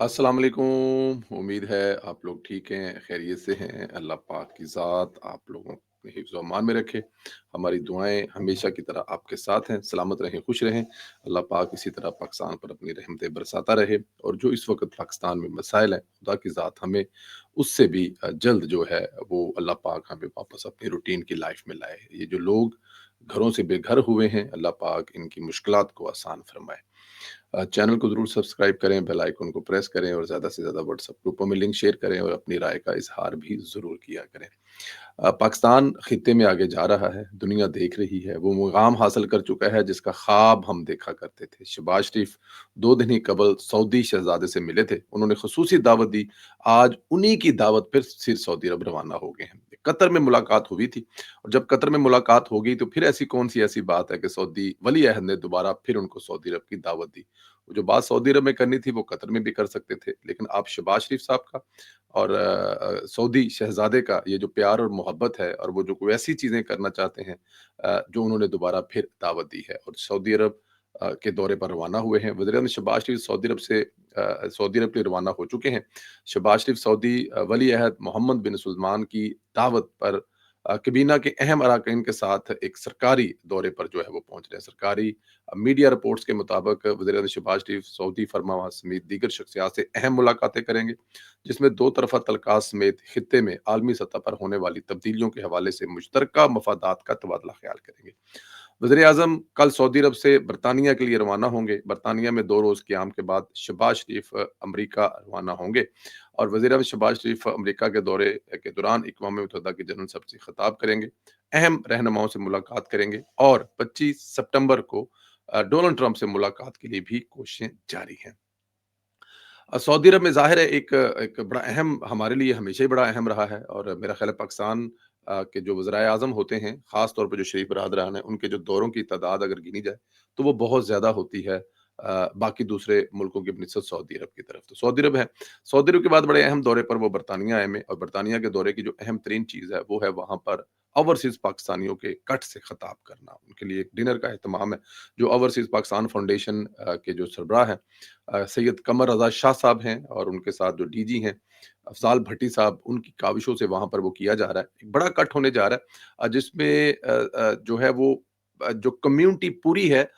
अस्सलाम वालेकुम। उम्मीद है आप लोग ठीक हैं, खैरियत से हैं। अल्लाह पाक की ज़ात आप लोगों को अपने हिफ्ज़ व अमान में रखे। हमारी दुआएँ हमेशा की तरह आपके साथ हैं, सलामत रहें, खुश रहें। अल्लाह पाक इसी तरह पाकिस्तान पर अपनी रहमतें बरसाता रहे और जो इस वक़्त पाकिस्तान में मसाइल हैं, खुदा की ज़ात हमें उससे भी जल्द जो है वो अल्लाह पाक हमें वापस अपनी रूटीन की लाइफ़ में लाए। ये जो लोग घरों से बेघर हुए हैं, अल्लाह पाक इनकी मुश्किलात को आसान फरमाए। चैनल को ज़रूर सब्सक्राइब करें, बेल आइकन को प्रेस करें और ज़्यादा से ज़्यादा व्हाट्सएप ग्रुपों में लिंक शेयर करें और अपनी राय का इज़हार भी ज़रूर किया करें। पाकिस्तान खित्ते में आगे जा रहा है, दुनिया देख रही है, वो मुकाम हासिल कर चुका है जिसका ख्वाब हम देखा करते थे। शहबाज शरीफ 2 दिन ही कबल सऊदी शहज़ादे से मिले थे, उन्होंने ख़ुसूसी दावत दी, आज उन्हीं की दावत पर फिर सऊदी अरब रवाना हो गए हैं। कतर में मुलाकात हुई थी और जब कतर में मुलाकात हो गई तो फिर ऐसी कौन-सी ऐसी बात है कि सऊदी वली अहद ने दोबारा फिर उनको सऊदी अरब की दावत दी। वो जो बात सऊदी अरब में करनी थी वो कतर में भी कर सकते थे, लेकिन आप शहबाज शरीफ साहब का और सऊदी शहज़ादे का ये जो प्यार और मोहब्बत है और वो जो कोई ऐसी चीज़ें करना चाहते हैं जो उन्होंने दोबारा फिर दावत दी है और सऊदी अरब के दौरे पर रवाना हुए हैं। वज़ीर-ए-आज़म शहबाज शरीफ सऊदी अरब से सऊदी अरब के लिए रवाना हो चुके हैं। शहबाज शरीफ सऊदी वली अहद मोहम्मद बिन सलमान की दावत पर काबीना के अहम अरकान के साथ एक सरकारी दौरे पर जो है वो पहुँच रहे हैं। सरकारी मीडिया रिपोर्ट्स के मुताबिक वज़ीर-ए-आज़म शहबाज शरीफ सऊदी फरमावां समेत दीगर शख्सियात से अहम मुलाकातें करेंगे, जिसमें दो तरफ़ा तल्क़ात समेत खित्ते में आलमी सतह पर होने वाली तब्दीलियों के हवाले से मुश्तरका मफ़ादात का तबादला ख़्याल करेंगे। वज़ीर-ए-आज़म कल सऊदी अरब से बरतानिया के लिए रवाना होंगे। बरतानिया में 2 रोज़ क़याम के बाद शहबाज शरीफ अमरीका रवाना होंगे और वज़ीर-ए-आज़म शहबाज शरीफ अमरीका के दौरे के दौरान अक़वाम मुत्तहिदा के जनरल सब से ख़िताब करेंगे, अहम रहनुमाओं से मुलाकात करेंगे और 25 सितंबर को डोनाल्ड ट्रंप से मुलाकात के लिए भी कोशिशें जारी हैं। सऊदी अरब में ज़ाहिर है एक बड़ा अहम हमारे लिए हमेशा ही बड़ा अहम रहा है और मेरा ख़्याल है पाकिस्तान के जो वज़ीर-ए-आज़म होते हैं, ख़ास तौर पे जो शरीफ बरादरान हैं, उनके जो दौरों की तादाद अगर गिनी जाए, तो वो बहुत ज़्यादा होती है बाकी दूसरे मुल्कों की बनिस्बत सऊदी अरब की तरफ। तो सऊदी अरब है, सऊदी अरब के बाद बड़े अहम दौरे पर वो बरतानिया आए में और बरतानिया के दौरे की जो अहम तरीन चीज़ है, वो है वहाँ पर ओवरसीज़ पाकिस्तानियों के कट से ख़िताब करना। उनके लिए एक डिनर का एहतमाम है, जो ओवरसीज़ पाकिस्तान फाउंडेशन के जो सरबराह हैं सैयद कमर रज़ा शाह साहब हैं और उनके साथ जो डीजी हैं अफ़ज़ाल भट्टी साहब, उनकी काविशों से वहाँ पर वो किया जा रहा है। एक बड़ा कट होने जा रहा है जिसमें जो है वो जो कम्युनिटी पूरी है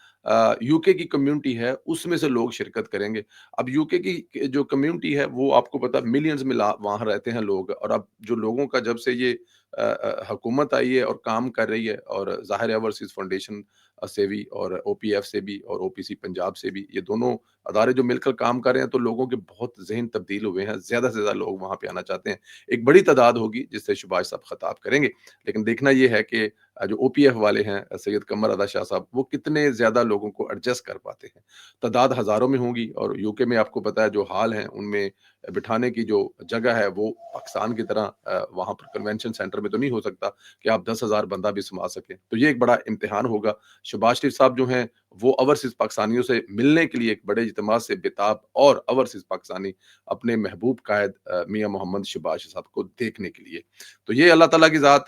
यूके की कम्युनिटी है, उसमें से लोग शिरकत करेंगे। अब यूके की जो कम्युनिटी है, वो आपको पता है मिलियंस में ला वहाँ रहते हैं लोग और अब जो लोगों का जब से ये हुकूमत आई है और काम कर रही है और ज़ाहिर है ओवरसीज़ फाउंडेशन से भी और ओपीएफ से भी और ओपीसी पंजाब से भी, ये दोनों अदारे जो मिलकर काम कर रहे हैं, तो लोगों के बहुत ज़हन तब्दील हुए हैं। ज़्यादा से ज़्यादा लोग वहाँ पे आना चाहते हैं। एक बड़ी तादाद होगी जिससे शहबाज साहब ख़िताब करेंगे। लेकिन देखना ये है कि जो ओपीएफ वाले हैं सैयद कमर रज़ा शाह साहब, वो कितने ज़्यादा लोगों को एडजस्ट कर पाते हैं। तादाद हज़ारों में होगी और यूके में आपको पता है जो हाल है, उनमें बिठाने की जो जगह है, वो पाकिस्तान की तरह वहाँ पर कन्वेंशन सेंटर में तो नहीं हो सकता कि आप 10,000 बंदा भी समा सकें। तो ये एक बड़ा इम्तिहान होगा। शहबाज शरीफ साहब जो हैं, वो ओवरसीज़ पाकिस्तानियों से मिलने के लिए एक बड़े इज्तिमा से बेताब और ओवरसीज़ पाकिस्तानी अपने महबूब कायद मियाँ मोहम्मद शहबाज साहब को देखने के लिए। तो ये अल्लाह ताला की ज़ात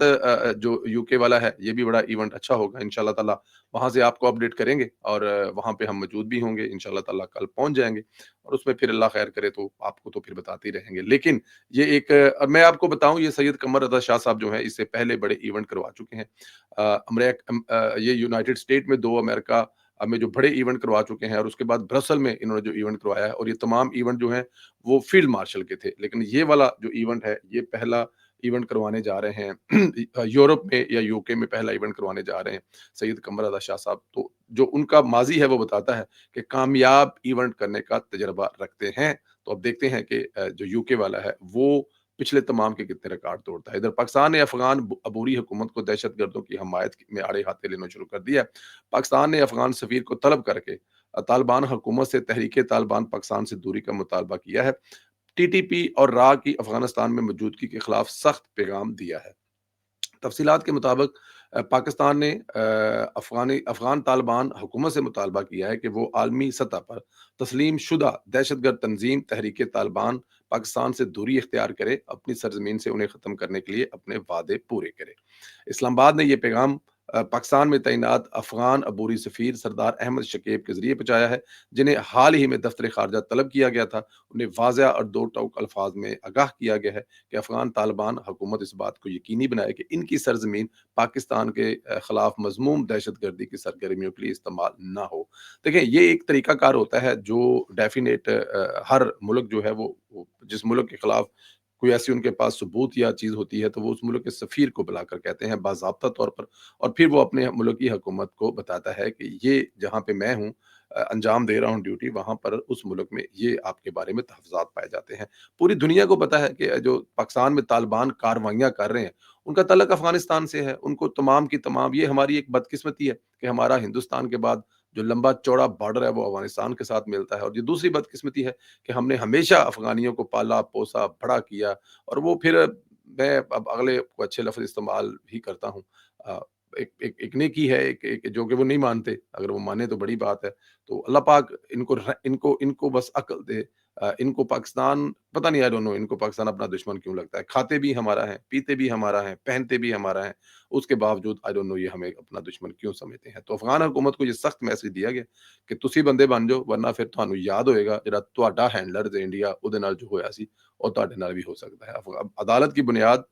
जो यूके वाला है, ये भी बड़ा इवेंट अच्छा होगा इंशाअल्लाह ताला। वहाँ से आपको अपडेट करेंगे और वहाँ पे हम मौजूद भी होंगे इंशाअल्लाह ताला कल पहुँच जाएँगे और उसमें फिर अल्लाह खैर करे तो आपको तो फिर बताते ही रहेंगे। लेकिन ये एक मैं आपको बताऊँ ये सैयद कमर रज़ा शाह साहब जो हैं, इससे पहले बड़े इवेंट करवा चुके हैं। ये यूनाइटेड स्टेट में 2 अमेरिका में जो बड़े इवेंट करवा चुके हैं और उसके बाद ब्रसल में इन्होंने जो इवेंट करवाया है और ये तमाम इवेंट जो हैं, वो फील्ड मार्शल के थे। लेकिन ये वाला जो इवेंट है, ये पहला इवेंट करवाने जा रहे हैं यूरोप में या यूके में पहला इवेंट करवाने जा रहे हैं, सैयद कमर रज़ा शाह साहब। तो जो उनका माज़ी है, वो बताता है कि कामयाब इवेंट करने का तजुर्बा रखते हैं। तो अब देखते हैं कि जो यूके वाला है, वो पिछले तमाम के कितने रिकॉर्ड तोड़ता है। इधर पाकिस्तान ने अफ़गान अबूरी हुकूमत को दहशतगर्दों की हमायत में आड़े हाथे लेना शुरू कर दिया है। पाकिस्तान ने अफ़गान सफ़ीर को तलब करके तालिबान हुकूमत से तहरीक तालिबान पाकिस्तान से दूरी का मुतालबा किया है। टीटीपी और रा की अफ़गानिस्तान में मौजूदगी के खिलाफ सख्त पैगाम दिया है। तफ़सीलात के मुताबिक पाकिस्तान ने अफ़गान तालिबान हुकूमत से मुतालबा किया है कि वो आलमी सतह पर तस्लीम शुदा दहशतगर्द तंज़ीम तहरीक तालिबान पाकिस्तान से दूरी इख्तियार करे, अपनी सरज़मीन से उन्हें ख़त्म करने के लिए अपने वादे पूरे करे। इस्लामाबाद ने ये पैगाम पाकिस्तान में तैनात अफ़गान अबूरी सफ़ीर सरदार अहमद शकीब के ज़रिए पहुँचाया है, जिन्हें हाल ही में दफ़्तर ख़ारजा तलब किया गया था। उन्हें वाज़ह और दो टोक अल्फ़ाज़ में आगाह किया गया है कि अफ़गान तालिबान हुकूमत इस बात को यकीनी बनाए कि इनकी सरज़मीन पाकिस्तान के ख़िलाफ़ मज़मूम दहशतगर्दी की सरगर्मियों के लिए इस्तेमाल ना हो। देखिए, ये एक तरीक़ाकार होता है जो डेफ़िनेट हर मुल्क जो है वो जिस मुल्क के खिलाफ कोई ऐसी उनके पास सबूत या चीज़ होती है, तो वो उस मुल्क के सफ़ीर को बुलाकर कहते हैं बाज़ाब्ता तौर पर, और फिर वो अपने मुल्क की हुकूमत को बताता है कि ये जहाँ पे मैं हूँ अंजाम दे रहा हूँ ड्यूटी, वहाँ पर उस मुल्क में ये आपके बारे में तहफ़्ज़ात पाए जाते हैं। पूरी दुनिया को पता है कि जो पाकिस्तान में तालिबान कार्रवाइयाँ कर रहे हैं, उनका तल्लुक अफ़गानिस्तान से है। उनको तमाम की तमाम, ये हमारी एक बदकिस्मती है कि हमारा हिंदुस्तान के बाद जो लंबा-चौड़ा बॉर्डर है, वो अफ़गानिस्तान के साथ मिलता है, और ये दूसरी बदकिस्मती है कि हमने हमेशा अफ़गानियों को पाला-पोसा, बड़ा किया, और वो फिर मैं अब अगले को अच्छे लफ़्ज़ इस्तेमाल भी करता हूँ। अ, एक एक एक नेकी है, एक एक जो कि वो नहीं मानते, अगर वो माने तो बड़ी बात है। तो अल्लाह पाक इनको इनको बस अक्ल दे। इनको पाकिस्तान पता नहीं, आई डोंट नो, इनको पाकिस्तान अपना दुश्मन क्यों लगता है? खाते भी हमारा है, पीते भी हमारा है, पहनते भी हमारा है, उसके बावजूद आई डोंट नो ये हमें अपना दुश्मन क्यों समझते हैं? तो अफ़गान हुकूमत को ये सख्त मैसेज दिया गया कि तुसी बंदे बन जाओ, वरना फिर ਤੁਹਾਨੂੰ याद होएगा ਜਿਹੜਾ ਤੁਹਾਡਾ हैंडलर जे इंडिया ਉਹਦੇ ਨਾਲ जो होया सी, ਉਹ ਤੁਹਾਡੇ ਨਾਲ भी हो सकता है। अदालत की बुनियाद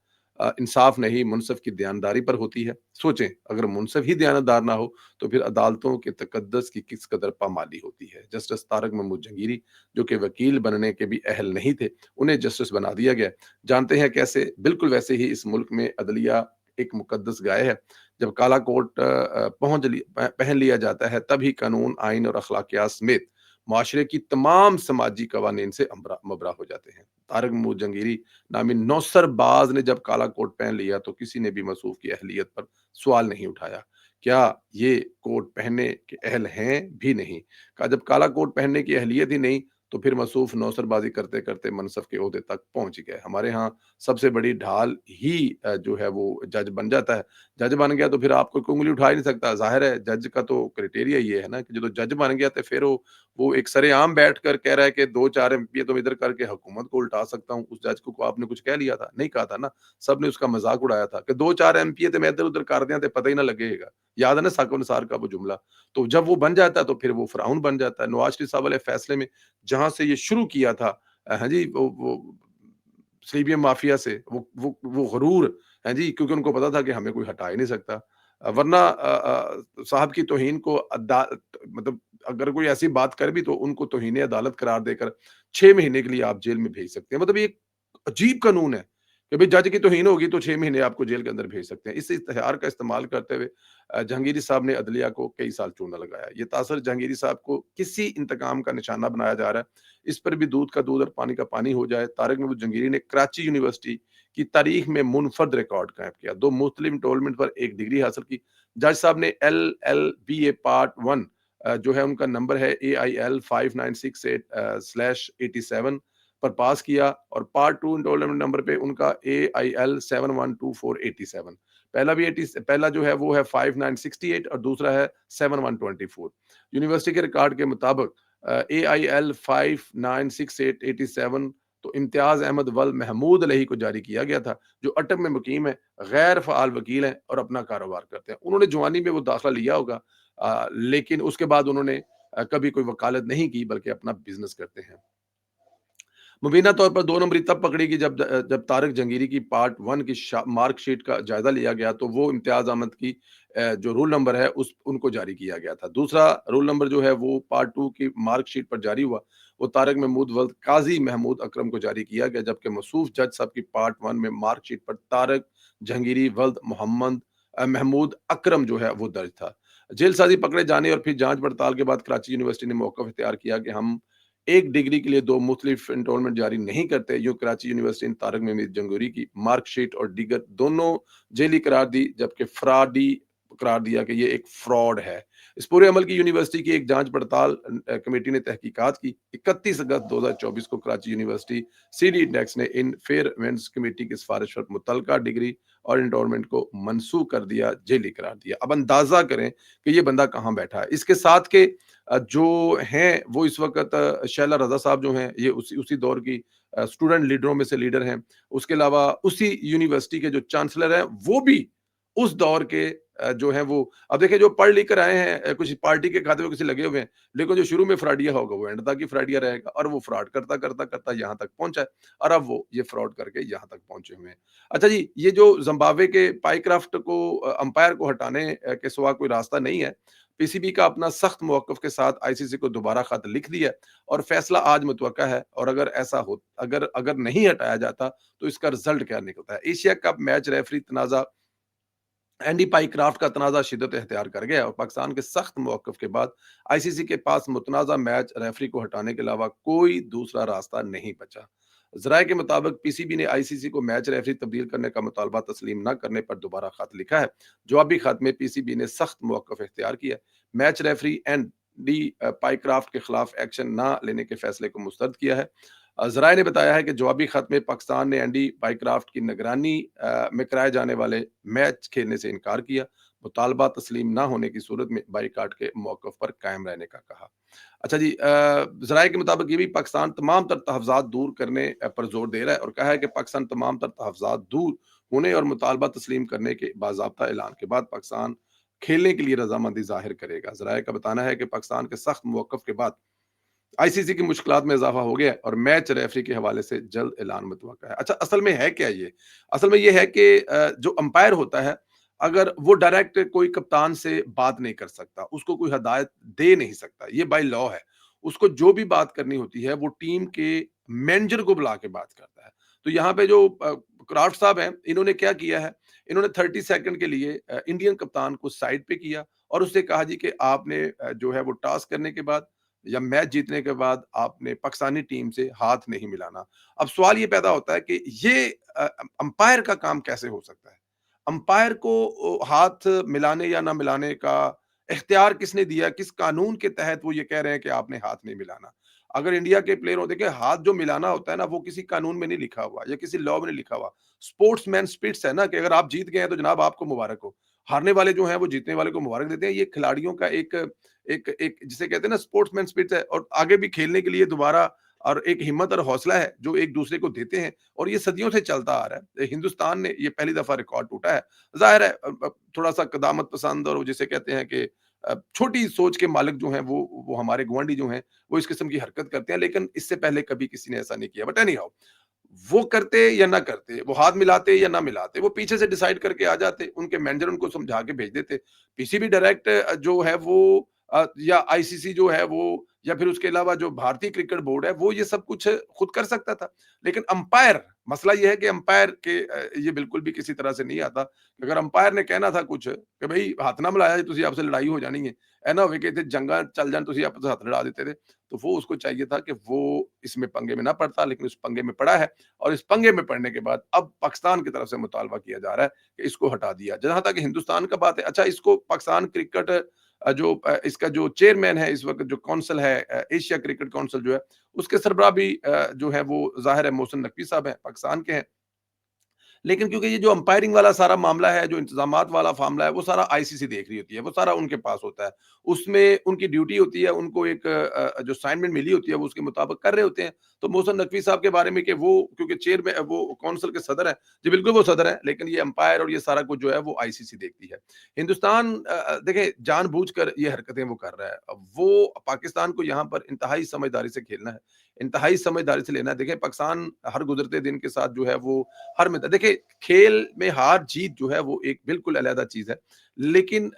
इंसाफ नहीं, मुनसिफ की दयानतदारी पर होती है। सोचें, अगर मुनसिफ ही दयानतदार ना हो, तो फिर अदालतों के तकद्दुस की किस कदर पामाली होती है। जस्टिस तारिक महमूद जंगीरी, जो कि वकील बनने के भी अहल नहीं थे, उन्हें जस्टिस बना दिया गया। जानते हैं कैसे? बिल्कुल वैसे ही इस मुल्क में अदलिया एक मुकद्दस गाय है। जब काला कोट पहन लिया जाता है, तभी कानून, आइन और अखलाकियात समेत माशरे की तमाम समाजी कवानीन से मबरा हो जाते हैं। तारिक महमूद जंगीरी नामी नौसरबाज ने जब काला कोट पहन लिया, तो किसी ने भी मसूफ की अहलियत पर सवाल नहीं उठाया। क्या ये कोट पहनने के अहल हैं? भी नहीं। कहा जब काला कोट पहनने की अहलियत ही नहीं, तो फिर मसूफ नौसरबाजी करते करते मनसब के ओहदे तक पहुंच गए। हमारे यहाँ सबसे बड़ी ढाल ही जो है वो जज बन जाता है। जज बन गया तो फिर आपको कोई उंगली उठा ही नहीं सकता। जाहिर है, जज का तो क्राइटेरिया ये है ना कि जो जज बन गया, तो फिर वो एक सरेआम बैठकर कह रहा है कि 2-4 एमपी तुम इधर करके हुकूमत को उल्टा सकता हूँ। उस जज को आपने कुछ कह लिया था? नहीं कहा था ना। सबने उसका मज़ाक उड़ाया था कि 2-4 एमपी ते मैं इधर-उधर कर दियां ते पता ही ना लगेगा। याद है ना साकिब निसार का वो जुमला? तो जब वो बन जाता है, तो फिर वो फिरौन बन जाता है। नवाज़ शरीफ साहब वाले फैसले में जहाँ से ये शुरू किया था, हाँ जी, वो स्लीबियम माफिया से, वो गुरूर, हैं जी, क्योंकि उनको पता था कि हमें कोई हटा ही नहीं सकता। वरना साहब की तौहीन को मतलब अगर कोई ऐसी बात करे भी, तो उनको तौहीन अदालत करार देकर 6 महीने के लिए आप जेल में भेज सकते हैं। मतलब ये एक अजीब कानून है कि भई जज की तौहीन होगी तो 6 महीने आपको जेल के अंदर भेज सकते हैं। इस इश्तिहार का इस्तेमाल करते हुए जहांगीरी साहब ने अदलिया को कई साल चूना लगाया। ये तासर जहांगीरी साहब को किसी इंतकाम का निशाना बनाया जा रहा है। इस पर भी दूध का दूध और पानी का पानी हो जाए। तारिक महमूद जहांगीरी ने कराची यूनिवर्सिटी की तारीख में मुनफर्द रिकॉर्ड कायम किया। 2 मुख्तलिफ एनरोलमेंट पर एक डिग्री हासिल की। जज साहब ने एलएलबीए पार्ट 1 जो है उनका नंबर है एआईएल 5968 स्लैश 87 पर पास किया, और पार्ट 2 एनरोलमेंट नंबर पे उनका एआईएल 712487। पहला जो है वो है 5968 और दूसरा है 7124। यूनिवर्सिटी के रिकॉर्ड के मुताबिक एआईएल 596887 तो इम्तियाज अहमद वल महमूद अलही को जारी किया गया था, जो अटक में मुकीम है, गैर फ़ाल वकील हैं और अपना कारोबार करते हैं। उन्होंने जवानी में वो दाखिला लिया होगा, लेकिन उसके बाद उन्होंने कभी कोई वकालत नहीं की, बल्कि अपना बिज़नेस करते हैं। मुबीना तौर पर 2 नंबरी तब पकड़ेगी जब तारिक जहांगीरी की पार्ट 1 की मार्कशीट का जायज़ा लिया गया, तो वो इम्तियाज़ अहमद की जो रोल नंबर है उस उनको जारी किया गया था। दूसरा रोल नंबर जो है वो पार्ट 2 की मार्कशीट पर जारी हुआ, वो तारिक महमूद वल्द काज़ी महमूद अकरम को जारी किया गया, जबकि मौसूफ जज साहब की पार्ट 1 में मार्कशीट पर तारिक जहांगीरी वल्द महमूद अकरम जो है वो दर्ज था। जेल साज़ी पकड़े जाने और फिर जाँच पड़ताल के बाद कराची यूनिवर्सिटी ने मौक़िफ़ इख्तियार किया कि हम एक डिग्री के लिए 2 मुख्तलिफ एनरोलमेंट जारी नहीं करते। यूँ कराची यूनिवर्सिटी ने तारिक महमूद जंगूरी की मार्कशीट और दीगर दोनों जेली करार दी, जबकि फ्रॉडी करार दिया कि ये एक फ्रॉड है। इस पूरे अमल की यूनिवर्सिटी की एक जाँच पड़ताल कमेटी ने तहकीकात की। 31 अगस्त 2024 को कराची यूनिवर्सिटी सीडी इंडेक्स ने इन फेयरवेंस कमेटी की सिफारिश पर मुतल्लिका डिग्री और एनरोलमेंट को मनसूख कर दिया, जेली करार दिया। अब अंदाज़ा करें कि ये बंदा कहाँ बैठा है। इसके साथ के जो हैं वो इस वक़्त शैला रज़ा साहब जो हैं, ये उसी उसी दौर की स्टूडेंट लीडरों में से लीडर हैं। उसके अलावा उसी यूनिवर्सिटी के जो चांसलर हैं, वो भी उस दौर के जो हैं वो अब देखिए जो पढ़ लिख कर आए हैं कुछ पार्टी के खाते में किसी लगे हुए हैं, लेकिन जो शुरू में फ्रॉडिया होगा वो एंड तक ही फ्रॉडिया रहेगा और वो फ्रॉड करता, करता, करता यहाँ तक पहुँचा है और अब वो ये फ्रॉड करके यहाँ तक पहुँचे हुए हैं। अच्छा जी, ये जो ज़िम्बाब्वे के पाइक्राफ्ट को अंपायर को हटाने के सिवा कोई रास्ता नहीं है। पीसीबी का अपना सख्त मौक़िफ़ के साथ आईसीसी को दोबारा ख़त लिख दिया है और फैसला आज मुतवक्का है और अगर ऐसा हो अगर अगर नहीं हटाया जाता तो इसका रिज़ल्ट क्या निकलता है? एशिया कप मैच रेफरी तनाज़ा एंडी पाइक्राफ्ट का तनाज़ा शिद्दत इख्तियार कर गया और पाकिस्तान के सख्त मौक़िफ़ के बाद आईसीसी के पास मुतनाज़ा मैच रेफरी को हटाने के अलावा कोई दूसरा रास्ता नहीं बचा। ज़राए के मुताबिक पीसीबी ने आईसीसी को मैच रेफरी तब्दील करने का मुतालबा तस्लीम न करने पर दोबारा खत लिखा है। जवाबी खत में पीसीबी ने सख्त मौक़िफ़ इख्तियार किया है। मैच रेफरी एंडी पाइक्राफ्ट के खिलाफ एक्शन न लेने के फैसले को मुस्तरद किया है। ज़राए ने बताया है कि जवाबी खत में पाकिस्तान ने एंडी बाइक्राफ्ट की निगरानी में कराए जाने वाले मैच खेलने से इनकार किया। मुतालबा तस्लीम ना होने की सूरत में बाइकाट के मौक़िफ़ पर कायम रहने का कहा। अच्छा जी ज़राए के मुताबिक ये भी पाकिस्तान तमाम तर तहफ़्ज़ात दूर करने पर ज़ोर दे रहा है और कहा है कि पाकिस्तान तमाम तर तहफ़्ज़ात दूर होने और मुतालबा तस्लीम करने के बाज़ाब्ता ऐलान के बाद पाकिस्तान खेलने के लिए रज़ामंदी ज़ाहिर करेगा। ज़राए का बताना है कि पाकिस्तान के सख्त मौक़िफ़ के बाद आईसीसी की मुश्किलात में इज़ाफ़ा हो गया है और मैच रेफरी के हवाले से जल्द ऐलान मुतवक्का है। अच्छा असल में है क्या ये? असल में ये है कि जो अंपायर होता है, अगर वो डायरेक्ट कोई कप्तान से बात नहीं कर सकता, उसको कोई हदायत दे नहीं सकता, ये बाय लॉ है। उसको जो भी बात करनी होती है, वो टीम के मैनेजर को बुला के बात करता है। तो यहाँ पे जो क्राफ्ट साहब हैं, इन्होंने क्या किया है, इन्होंने 30 सेकंड के लिए इंडियन कप्तान को साइड पे किया और उससे कहा जी कि आपने जो है वो टास्क करने के बाद या मैच जीतने के बाद आपने पाकिस्तानी टीम से हाथ नहीं मिलाना। अब सवाल ये पैदा होता है कि ये अंपायर का काम कैसे हो सकता है? अंपायर को हाथ मिलाने या ना मिलाने का इख्तियार किसने दिया? किस कानून के तहत वो ये कह रहे हैं कि आपने हाथ नहीं मिलाना? अगर इंडिया के प्लेयर हो देखिए हाथ जो मिलाना होता है ना वो किसी कानून में नहीं लिखा हुआ या किसी लॉ में नहीं लिखा हुआ। स्पोर्ट्समैन स्पिरिट्स है ना कि अगर आप जीत गए हैं तो जनाब आपको मुबारक हो। हारने वाले जो हैं वो जीतने वाले को मुबारक देते हैं। ये खिलाड़ियों का एक एक एक जिसे कहते हैं ना स्पोर्ट्समैन स्पिरिट है और आगे भी खेलने के लिए दोबारा और एक हिम्मत और हौसला है जो एक दूसरे को देते हैं और ये सदियों से चलता आ रहा है। हिंदुस्तान ने ये पहली दफा रिकॉर्ड टूटा है। ज़ाहिर है थोड़ा सा कदामत पसंद और वो जिसे कहते हैं कि छोटी सोच के मालिक जो हैं वो हमारे गवांडी जो हैं वो इस किस्म की हरकत करते हैं लेकिन इससे पहले कभी किसी ने ऐसा नहीं किया। बट एनी हाउ वो करते या ना करते, वो हाथ मिलाते या ना मिलाते, वो पीछे से डिसाइड करके आ जाते, उनके मैनेजर उनको समझा के भेज देते। पीसीबी डायरेक्ट जो है वो या आईसीसी जो है वो या फिर उसके अलावा जो भारतीय क्रिकेट बोर्ड है, वो ये सब कुछ खुद कर सकता था। लेकिन अंपायर मसला ये है कि अंपायर के ये बिल्कुल भी किसी तरह से नहीं आता। अगर अंपायर ने कहना था कुछ कि भई हੱਥ ना मिलाया जी तुसी आपसे लड़ाई हो जानी है। ਇਹ ना होवे कि इत्थे जंगां चल जान तुसी आपस हੱਥ लड़ा देते थे। तो वो उसको चाहिए था कि वो इसमें पंगे में ना पड़ता, लेकिन उस पंगे में पड़ा है और इस पंगे में पड़ने के बाद अब पाकिस्तान की तरफ से मुतालबा किया जा रहा है कि इसको हटा दिया। जहाँ तक हिंदुस्तान का बात है, अच्छा इसको पाकिस्तान क्रिकेट इसका जो चेयरमैन है इस वक़्त जो काउंसिल है एशिया क्रिकेट काउंसिल जो है, उसके सरबराह भी जो है वो ज़ाहिर है मोहसिन नकवी साहब हैं, पाकिस्तान के हैं। लेकिन क्योंकि ये जो अंपायरिंग वाला सारा मामला है, जो इंतज़ामात वाला मामला है, वो सारा आईसीसी देख रही होती है, वो सारा उनके पास होता है। उसमें उनकी ड्यूटी होती है, उनको एक जो असाइनमेंट मिली होती है, वो उसके मुताबिक कर रहे होते हैं। तो मोहसिन नकवी साहब के बारे में कि वो क्योंकि चेयर में वो काउंसिल के सदर हैं, जी बिल्कुल वो सदर हैं, लेकिन ये अंपायर और ये सारा कुछ जो है वो आईसीसी देखती है। हिंदुस्तान देखिए जानबूझकर ये हरकतें वो कर रहा है। अब वो पाकिस्तान को यहाँ पर इंतहाई समझदारी से खेलना है, इंतहाई समझदारी से लेना है। देखिए पाकिस्तान हर गुज़रते दिन के साथ जो है वो हर में देखिए खेल में हार-जीत जो है वो एक बिल्कुल अलग चीज़ है। लेकिन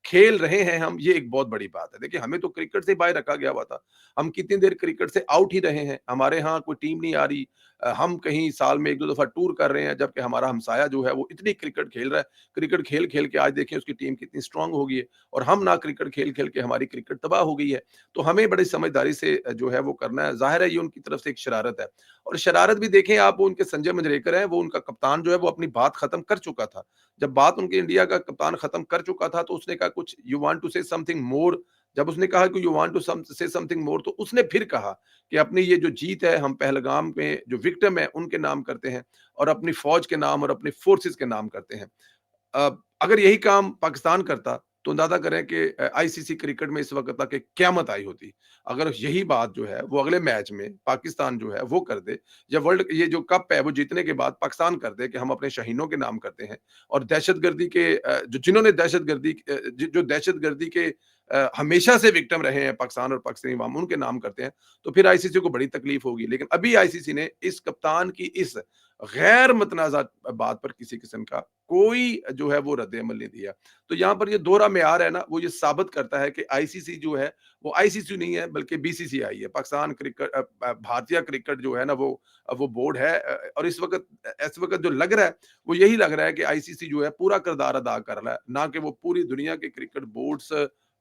खेल रहे हैं हम ये एक बहुत बड़ी बात है। देखिए हमें तो क्रिकेट से बाहर रखा गया हुआ था। हम कितनी देर क्रिकेट से आउट ही रहे हैं। हमारे यहाँ कोई टीम नहीं आ रही। हम कहीं साल में 1-2 दफ़ा टूर कर रहे हैं जबकि हमारा हमसाया जो है वो इतनी क्रिकेट खेल रहा है। क्रिकेट खेल-खेल के आज देखिए उसकी टीम कितनी स्ट्रॉन्ग हो गई है और हम ना क्रिकेट खेल-खेल के हमारी क्रिकेट तबाह हो गई है। तो हमें बड़ी समझदारी से जो है वो करना है। ज़ाहिर है ये उनकी तरफ से एक शरारत है। और शरारत भी देखें आप वो उनके संजय मंजरेकर हैं, वो उनका कप्तान जो है वो अपनी बात खत्म कर चुका था। जब बात उनके इंडिया का कप्तान खत्म कर चुका था तो उसने कहा कुछ you want to say something more जब उसने कहा कि you want to say something more तो उसने फिर कहा कि अपनी ये जो जीत है हम पहलगाम में जो विक्टिम है उनके नाम करते हैं और अपनी फौज के नाम और अपनी फोर्सेस के नाम करते हैं। अगर यही काम पाकिस्तान करता तो अंदाज़ा करें कि आईसीसी क्रिकेट में इस वक़्त तक एक क़यामत आई होती। अगर यही बात जो है वो अगले मैच में पाकिस्तान जो है वो कर दे, या वर्ल्ड ये जो कप है वो जीतने के बाद पाकिस्तान कर दे कि हम अपने शहीदों के नाम करते हैं, और दहशतगर्दी के जो जिन्होंने दहशतगर्दी जो दहशतगर्दी के हमेशा से विक्टिम रहे हैं पाकिस्तान और पाकिस्तानी अवाम, उनके नाम करते हैं, तो फिर आईसीसी को बड़ी तकलीफ होगी। लेकिन अभी आईसीसी ने इस कप्तान की इस गैर मुतनाज़ा बात पर किसी किस्म का कोई जो है वो रद्द-ए-अमल नहीं दिया। तो यहाँ पर ये दोहरा मेयार है ना, वो ये साबित करता है कि आईसीसी जो है, वो आईसीसी नहीं है बल्कि बीसीसीआई है। पाकिस्तान भारतीय क्रिकेट जो है ना वो बोर्ड है, और इस वक़्त जो लग रहा है, वो यही लग रहा है कि आईसीसी जो है पूरा किरदार अदा कर रहा है, ना कि वो पूरी दुनिया के क्रिकेट बोर्ड्स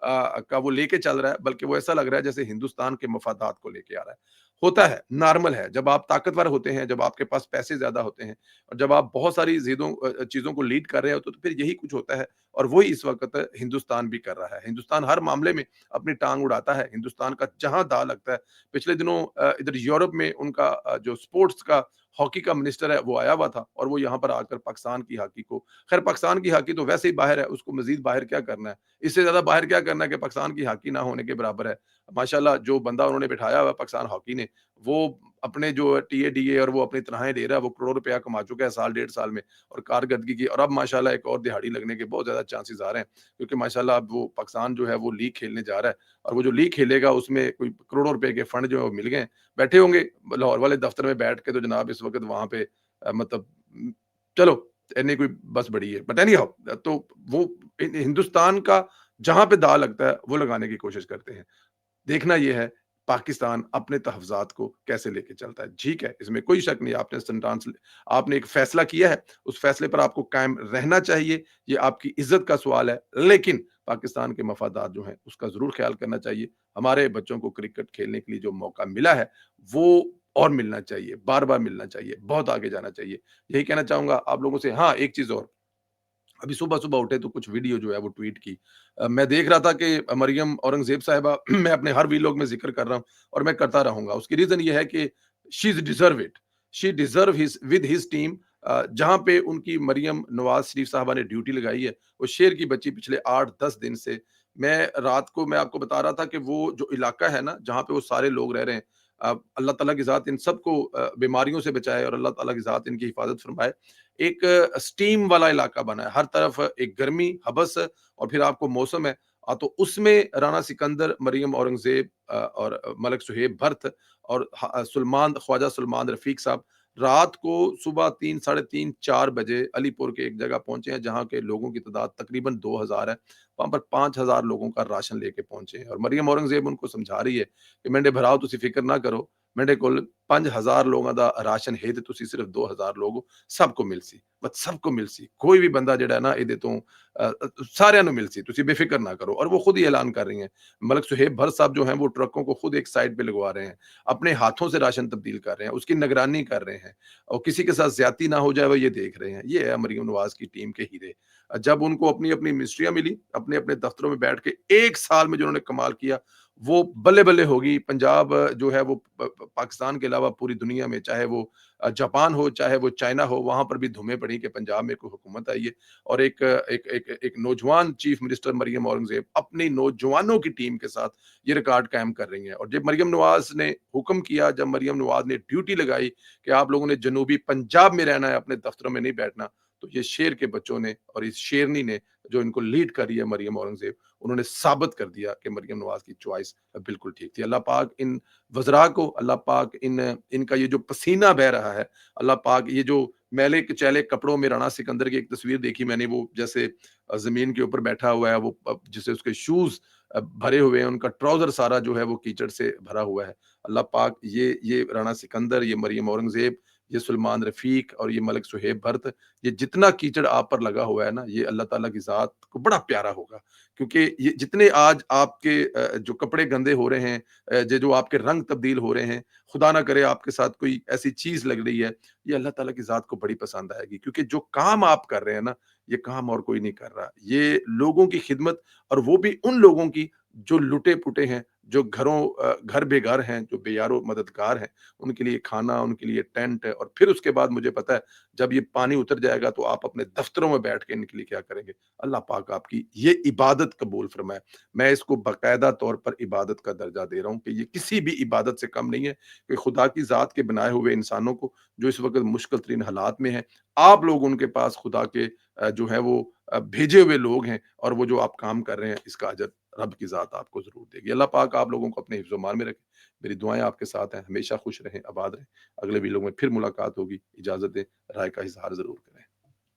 का वो लेके चल रहा है, बल्कि वो ऐसा लग रहा है जैसे हिंदुस्तान के मफादात को लेके आ रहा है। होता है, नॉर्मल है, जब आप ताकतवर होते हैं, जब आपके पास पैसे ज़्यादा होते हैं, और जब आप बहुत सारी चीज़ों को लीड कर रहे होते हो, तो फिर यही कुछ होता है, और वही इस वक़्त हिंदुस्तान भी कर रहा है। हिंदुस्तान हर मामले में अपनी टाँग उड़ाता है, हिंदुस्तान का जहाँ दाँव लगता है। पिछले दिनों इधर यूरोप में उनका जो स्पोर्ट्स का हॉकी का मिनिस्टर है, वो आया हुआ था, और वो यहाँ पर आकर पाकिस्तान की हॉकी को, खैर पाकिस्तान की हॉकी तो वैसे ही बाहर है, उसको मज़ीद बाहर क्या करना है? इससे ज़्यादा बाहर क्या करना है कि पाकिस्तान की हॉकी ना होने के बराबर है। माशाल्लाह जो बंदा उन्होंने बिठाया हुआ है पाकिस्तान हॉकी ने, वो अपने जो टीए-डीए और वो अपनी तनख्वाहें ले रहा है, वो करोड़ों रुपया कमा चुका है साल डेढ़ साल में, और कारकर्दगी की, और अब माशाल्लाह एक और दिहाड़ी लगने के बहुत ज़्यादा चांसेस आ रहे हैं, क्योंकि माशाल्लाह अब वो पाकिस्तान जो है वो लीग खेलने जा रहा है, और वो जो लीग खेलेगा उसमें कोई करोड़ों रुपए के फंड जो है वो मिल गए हैं। बैठे होंगे लाहौर वाले दफ्तर में बैठ के, तो जनाब इस वक़्त वहाँ पे मतलब चलो इन्हें कोई बस बड़ी है। बट एनी हाउ, तो वो हिंदुस्तान का जहाँ पे दाँव लगता है, वो लगाने की कोशिश करते हैं। देखना ये है पाकिस्तान अपने तहफ़्ज़ात को कैसे लेके चलता है। ठीक है, इसमें कोई शक नहीं, आपने एक फ़ैसला किया है, उस फ़ैसले पर आपको कायम रहना चाहिए, ये आपकी इज़्ज़त का सवाल है। लेकिन पाकिस्तान के मफ़ादात जो हैं, उसका ज़रूर ख़्याल करना चाहिए। हमारे बच्चों को क्रिकेट खेलने के लिए जो मौका मिला है, वो और मिलना चाहिए, बार-बार मिलना चाहिए, बहुत आगे जाना चाहिए। यही कहना चाहूँगा आप लोगों से। हाँ, एक चीज़ और, अभी सुबह-सुबह उठे तो कुछ वीडियो जो है वो ट्वीट की। मैं देख रहा था कि मरियम औरंगज़ेब साहिबा मैं अपने हर वीलॉग में ज़िक्र कर रहा हूँ, और मैं करता रहूँगा। उसकी रीज़न ये है कि she is deserve it. She deserve his team, जहाँ पे उनकी मरियम नवाज़ शरीफ साहिबा ने ड्यूटी लगाई है, वो शेर की बच्ची पिछले 8-10 दिन से, मैं रात को मैं आपको बता रहा था कि वो जो इलाका है ना, जहाँ पे वो सारे लोग रह रहे हैं, अल्लाह ताला की ज़ात इन सबको बीमारियों से बचाए, और अल्लाह ताला की ज़ात इनकी हिफ़ाज़त फ़रमाए। एक स्टीम वाला इलाका बना है, हर तरफ एक गर्मी, हबस, और फिर आपको मौसम है। तो उसमें राना सिकंदर, मरियम औरंगज़ेब और मलिक सुहेब भर्त, और ख्वाजा सुलेमान रफ़ीक साहब रात को सुबह 3 साढ़े 3 4 बजे अलीपुर के एक जगह पहुँचे हैं, जहाँ के लोगों की तादाद तकरीबन 2000 है। वहाँ पर 5000 लोगों का राशन लेके पहुँचे हैं, और मरियम औरंगज़ेब उनको समझा रही है कि मेरे भराओ तुसी फ़िक्र ना करो, मेरे कोल 5000 लोगों दा राशन है, ते तुसी सिर्फ 2000 लोग हो, सबको मिल सी, बस सबको मिल सी। कोई भी बंदा जेड़ा है ना इहदे तो सारिਆਂ ਨੂੰ ਮਿਲ ਸੀ, ਤੁਸੀਂ बेफिक्र ना करो, और वो खुद ही ऐलान कर रही हैं। मलिक सुहेब भर साहब जो हैं वो ट्रकों को खुद एक साइड पे लगवा रहे हैं, अपने हाथों से राशन तब्दील कर रहे हैं, उसकी निगरानी कर रहे हैं, और किसी के साथ ज़्यादती ना हो जाए वो ये देख रहे हैं। ये है मरियम नवाज़ की टीम के हीरे। जब उनको अपनी-अपनी मिनिस्ट्रियाँ मिली, अपने-अपने दफ्तरों में बैठ के 1 साल में जो उन्होंने कमाल किया, वो बल्ले-बल्ले होगी। पंजाब जो है वो पाकिस्तान के अलावा पूरी दुनिया में, चाहे वो जापान हो, चाहे वो चाइना हो, वहाँ पर भी धूमें पड़ी कि पंजाब में कोई हुकूमत आई है, और एक नौजवान चीफ मिनिस्टर मरियम औरंगज़ेब अपनी नौजवानों की टीम के साथ ये रिकॉर्ड कायम कर रही हैं। और जब मरियम नवाज़ ने हुक्म किया, जब मरियम नवाज़ ने ड्यूटी लगाई कि आप लोगों ने जनूबी पंजाब में रहना है, अपने दफ्तरों में नहीं बैठना, तो ये शेर के बच्चों ने और इस शेरनी ने जो इनको लीड कर रही है मरियम औरंगज़ेब, उन्होंने साबित कर दिया कि मरियम नवाज़ की चॉइस बिल्कुल ठीक थी। अल्लाह पाक इन वज़रा को, अल्लाह पाक इनका ये जो पसीना बह रहा है, अल्लाह पाक ये जो मैले-कुचैले कपड़ों में राणा सिकंदर की एक तस्वीर देखी मैंने, वो जैसे ज़मीन के ऊपर बैठा हुआ है, वो जैसे उसके शूज़ भरे हुए हैं, उनका ट्राउज़र सारा जो है वो कीचड़ से भरा हुआ है। अल्लाह पाक ये राणा सिकंदर, ये मरियम औरंगज़ेब, ये सुलेमान रफ़ीक और ये मलिक सुहेब भर्त, ये जितना कीचड़ आप पर लगा हुआ है ना, ये अल्लाह ताला की ज़ात को बड़ा प्यारा होगा। क्योंकि ये जितने आज आपके जो कपड़े गंदे हो रहे हैं, जो आपके रंग तब्दील हो रहे हैं, खुदा ना करे आपके साथ कोई ऐसी चीज़ लग रही है, ये अल्लाह ताला की ज़ात को बड़ी पसंद आएगी। क्योंकि जो काम आप कर रहे हैं ना, ये काम और कोई नहीं कर रहा। ये लोगों की खिदमत, और वो भी उन लोगों की जो लुटे-पुटे हैं, जो घर बेघर हैं, जो बेयारो मददगार हैं, उनके लिए खाना, उनके लिए टेंट है और फिर उसके बाद मुझे पता है जब ये पानी उतर जाएगा तो आप अपने दफ्तरों में बैठ के इनके लिए क्या करेंगे। अल्लाह पाक आपकी ये इबादत कबूल फरमाए। मैं इसको बाकायदा तौर पर इबादत का दर्जा दे रहा हूँ कि ये किसी भी इबादत से कम नहीं है कि खुदा की ज़ात के बनाए हुए इंसानों को जो इस वक़्त मुश्किल तरीन हालात में हैं, आप लोग उनके पास खुदा के जो है वो भेजे हुए लोग हैं और वो जो आप काम कर रहे हैं, इसका अजर रब की ज़ात आपको ज़रूर देगी। अल्लाह पाक आप लोगों को अपने हिफ्ज़-ओ-मान में रखे। मेरी दुआएँ आपके साथ हैं, हमेशा खुश रहें, आबाद रहें। अगले वीडियो में फिर मुलाकात होगी। इजाज़त दें, राय का इज़हार ज़रूर करें।